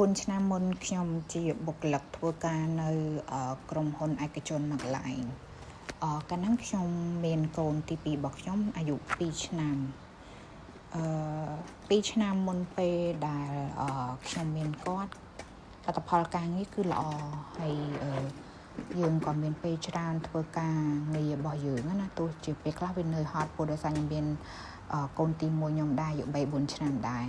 4 ឆ្នាំមុនខ្ញុំជាបុគ្គលិកធ្វើការនៅក្រុមហ៊ុនឯកជនមួយកន្លែងកាលហ្នឹងខ្ញុំមានកូនទី2របស់ខ្ញុំអាយុ2ឆ្នាំ2ឆ្នាំមុនពេលដែលខ្ញុំមានគាត់លទ្ធផលការងារគឺល្អហើយយើងក៏មានពេលច្រើនធ្វើការងាររបស់យើងណាទោះជាពេលខ្លះវានៅហត់ព្រោះដោយសារខ្ញុំមានកូនទី1ខ្ញុំដែរអាយុ3-4ឆ្នាំដែរ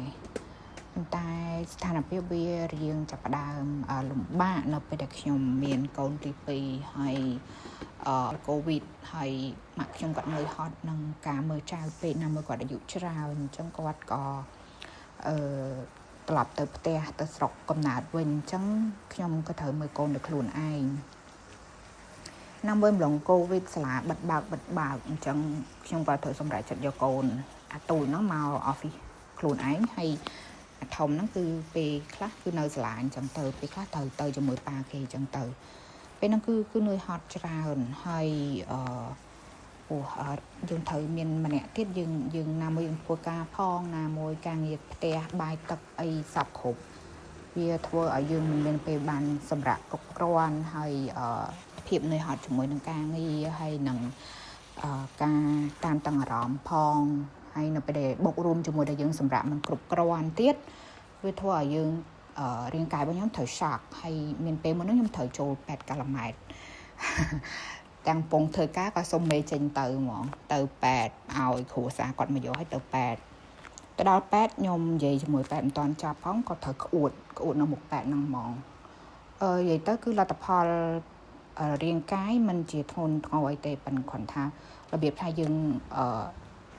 តែស្ថានភាពវារៀងចាប់ផ្ដើមលំបាកនៅពេលដែលខ្ញុំមានកូនទី2ហើយកូវីដហើយម៉ាក់ខ្ញុំក៏នៅហត់នឹងការមើលចៅពេកណាមួយគាត់អាយុច្រើនអញ្ចឹងគាត់ក៏ត្រឡប់ទៅផ្ទះទៅស្រុកកំណើតវិញអញ្ចឹងខ្ញុំក៏ត្រូវមើលកូនដោយខ្លួនឯងnăm mươiម្លងកូវីដសាលាបិទបើកអញ្ចឹងខ្ញុំក៏ត្រូវសម្រេចចិត្តយកកូនអាទូចហ្នឹងមកអอฟហ្វិសខ្លួនឯងហើយអាធំហ្នឹងគឺពេលខ្លះគឺនៅសាលាអញ្ចឹងទៅពេលខ្លះត្រូវទៅជាមួយប៉ាគេអញ្ចឹងទៅពេលហ្នឹងគឺនឿយហត់ច្រើនហើយយើងត្រូវមានម្នាក់ទៀតយើងណាមួយធ្វើការផងណាមួយការងារផ្ទះបាយទឹកអីសពគ្រប់វាធ្វើឲ្យយើងមិនមានពេលបានសម្រាប់គ្រប់គ្រាន់ហើយភាពនឿយហត់ជាមួយនឹងការងារហើយនឹងការតាមតឹងអារម្មណ៍ផងហើយនៅពេលដែលបូករួមជាមួយដែលយើងសម្រាប់មិនគ្រប់គ្រាន់ទៀតវាធ្វើឲ្យយើងរាងកាយរបស់ខ្ញុំត្រូវ shock ហើយមានពេលមុនហ្នឹងខ្ញុំត្រូវចូលពេទ្យកាឡាម៉ែតទាំងពងធ្វើការក៏សុំមេចេញទៅហ្មងទៅពេទ្យឲ្យគ្រូសាគាត់មកយកឲ្យទៅពេទ្យទៅដល់ពេទ្យខ្ញុំនិយាយជាមួយពេទ្យមិនតាន់ចប់ផងក៏ត្រូវក្អួតនៅមុខពេទ្យហ្នឹងហ្មងនិយាយទៅគឺលទ្ធផលរាងកាយมันជាធ្ងន់ធ្ងរអីទេប៉ុន្តែគ្រាន់ថារបៀបថាយើង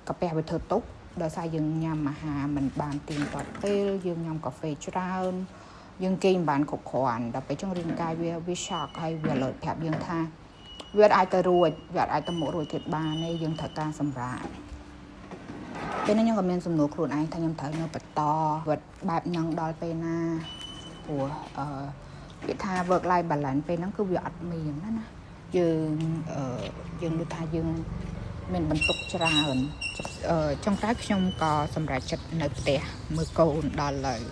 កាពះវាធ្វើទុកដោយសារយើងញ៉ាំអាហារមិនបានទៀងទាត់ពេលយើងញ៉ាំកាហ្វេច្រើនយើងគេងមិនបានគ្រប់គ្រាន់ដល់ពេលចឹងរាងកាយវា shock ហើយវាលើប្រាប់យើងថាវាអាចទៅរួចវាអាចទៅមុខរួចទៀតបានទេយើងត្រូវការសម្រាកពេលនេះខ្ញុំក៏មានសំណួរខ្លួនឯងថាខ្ញុំត្រូវនៅបន្តវត្តបែបហ្នឹងដល់ពេលណាព្រោះពាក្យថា work life balance ពេលហ្នឹងគឺវាអត់មានណាយើងនិយាយថាយើងមានបន្ទុកច្រើនចុងក្រោយខ្ញុំក៏សម្រេចចិត្តនៅផ្ទះមើលកូនដល់ឡើយ